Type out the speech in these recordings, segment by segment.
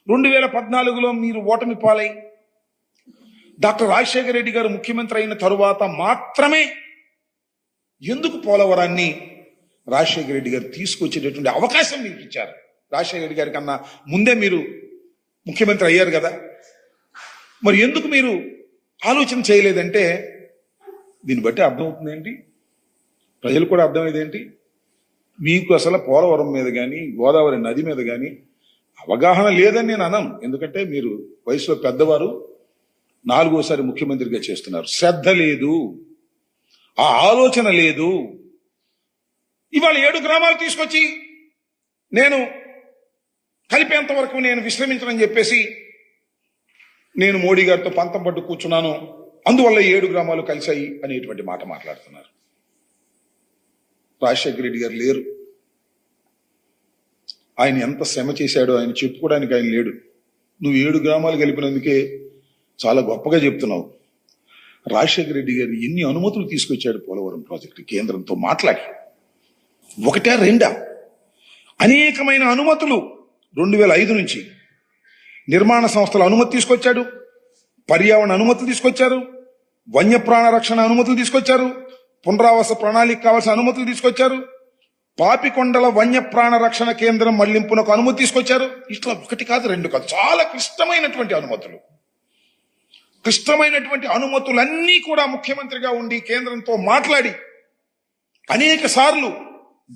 2014లో మీరు ఓటమి పాలై డాక్టర్ రాజశేఖర రెడ్డి గారు ముఖ్యమంత్రి అయిన తరువాత మాత్రమే ఎందుకు పోలవరాన్ని రాజశేఖర రెడ్డి గారు తీసుకొచ్చేటటువంటి అవకాశం మీకు ఇచ్చారు? రాజశేఖర రెడ్డి గారి కన్నా ముందే మీరు ముఖ్యమంత్రి అయ్యారు కదా, మరి ఎందుకు మీరు ఆలోచన చేయలేదంటే దీన్ని బట్టి అర్థమవుతుంది ఏంటి, ప్రజలు కూడా అర్థమయ్యేదేంటి, మీకు అసలు పోలవరం మీద కానీ గోదావరి నది మీద కానీ అవగాహన లేదని నేను అనను. ఎందుకంటే మీరు వయసులో పెద్దవారు, 4వ ముఖ్యమంత్రిగా చేస్తున్నారు. శ్రద్ధ లేదు, ఆ ఆలోచన లేదు. ఇవాళ 7 గ్రామాలు తీసుకొచ్చి నేను కలిపేంత వరకు నేను విశ్రమించనని చెప్పేసి నేను మోడీ గారితో పంతం పట్టు కూర్చున్నాను, అందువల్ల 7 గ్రామాలు కలిశాయి అనేటువంటి మాట మాట్లాడుతున్నారు. రాజశేఖర రెడ్డి గారు లేరు, ఆయన ఎంత శ్రమ చేశాడో ఆయన చెప్పుకోవడానికి ఆయన లేడు. నువ్వు 7 గ్రామాలు కలిపినందుకే చాలా గొప్పగా చెప్తున్నావు. రాజశేఖర రెడ్డి గారు ఎన్ని అనుమతులు తీసుకొచ్చాడు పోలవరం ప్రాజెక్టు కేంద్రంతో మాట్లాడి, 1, 2 అనేకమైన అనుమతులు 2005 నుంచి నిర్మాణ సంస్థల అనుమతి తీసుకొచ్చాడు, పర్యావరణ అనుమతులు తీసుకొచ్చారు, వన్యప్రాణ రక్షణ అనుమతులు తీసుకొచ్చారు, పునరావాస ప్రణాళిక కావాల్సిన అనుమతులు తీసుకొచ్చారు, పాపికొండల వన్యప్రాణ రక్షణ కేంద్రం మళ్లింపునకు అనుమతి తీసుకొచ్చారు. ఇట్లా 1 కాదు 2 కాదు, చాలా క్లిష్టమైనటువంటి అనుమతులన్నీ కూడా ముఖ్యమంత్రిగా ఉండి కేంద్రంతో మాట్లాడి అనేక సార్లు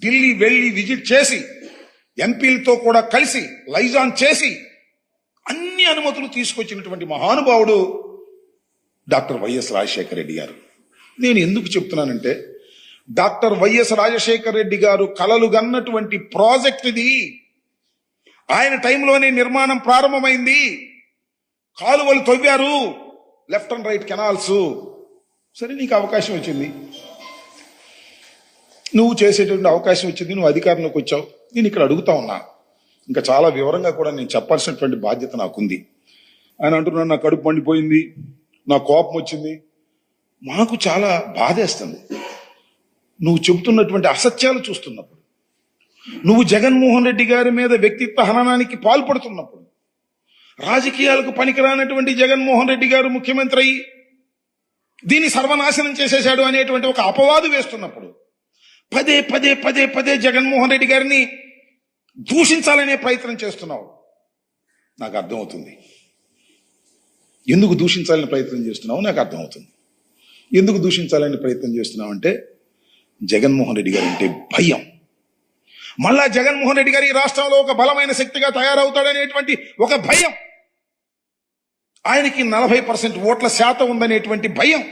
ఢిల్లీ వెళ్లి విజిట్ చేసి ఎంపీలతో కూడా కలిసి లైజాన్ చేసి అన్ని అనుమతులు తీసుకొచ్చినటువంటి మహానుభావుడు డాక్టర్ వైఎస్ రాజశేఖర రెడ్డి గారు. నేను ఎందుకు చెప్తున్నానంటే, డాక్టర్ వైఎస్ రాజశేఖర రెడ్డి గారు కలలు గన్నటువంటి ప్రాజెక్ట్ ఇది. ఆయన టైంలోనే నిర్మాణం ప్రారంభమైంది, కాలువలు తవ్వారు, లెఫ్ట్ అండ్ రైట్ కెనాల్స్. సరే, నీకు అవకాశం వచ్చింది, నువ్వు చేసేటువంటి అవకాశం వచ్చింది, నువ్వు అధికారంలోకి వచ్చావు. నేను ఇక్కడ అడుగుతా ఉన్నా, ఇంకా చాలా వివరంగా కూడా నేను చెప్పాల్సినటువంటి బాధ్యత నాకుంది. ఆయన అంటున్నాడు, నా కడుపు మండిపోయింది, నా కోపం వచ్చింది. మాకు చాలా బాధేస్తుంది నువ్వు చెబుతున్నటువంటి అసత్యాలు చూస్తున్నప్పుడు, నువ్వు జగన్మోహన్ రెడ్డి గారి మీద వ్యక్తిత్వ హననానికి పాల్పడుతున్నప్పుడు, రాజకీయాలకు పనికిరానటువంటి జగన్మోహన్ రెడ్డి గారు ముఖ్యమంత్రి అయ్యి దీన్ని సర్వనాశనం చేసేశాడు అనేటువంటి ఒక అపవాదు వేస్తున్నప్పుడు పదే పదే పదే పదే జగన్మోహన్ రెడ్డి గారిని దూషించాలనే ప్రయత్నం చేస్తున్నావు. నాకు అర్థమవుతుంది ఎందుకు దూషించాలని ప్రయత్నం చేస్తున్నావు, నాకు అర్థమవుతుంది. ఎందుకు దూషించాలని ప్రయత్నం చేస్తున్నావు అంటే, జగన్మోహన్ రెడ్డి గారు అంటే భయం. మళ్ళా జగన్మోహన్ రెడ్డి గారు ఈ రాష్ట్రంలో ఒక బలమైన శక్తిగా తయారవుతాడనేటువంటి ఒక భయం, ఆయనకి 40% ఓట్ల శాతం ఉందనేటువంటి భయం.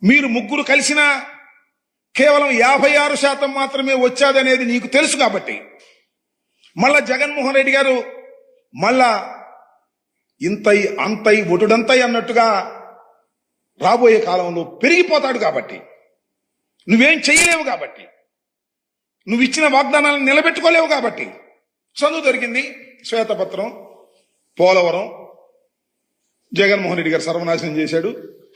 మీరు ముగ్గురు కలిసినా కేవలం 56% మాత్రమే వచ్చాదనేది నీకు తెలుసు కాబట్టి మళ్ళా జగన్మోహన్ రెడ్డి గారు మళ్ళా ఇంతై అంతై ఒటుడంతై అన్నట్టుగా రాబోయే కాలంలో పెరిగిపోతాడు. కాబట్టి నువ్వేం చేయలేవు, కాబట్టి నువ్వు ఇచ్చిన వాగ్దానాలను నిలబెట్టుకోలేవు. కాబట్టి చదువు దొరికింది, శ్వేతపత్రం, పోలవరం జగన్మోహన్ రెడ్డి గారు సర్వనాశనం చేశాడు,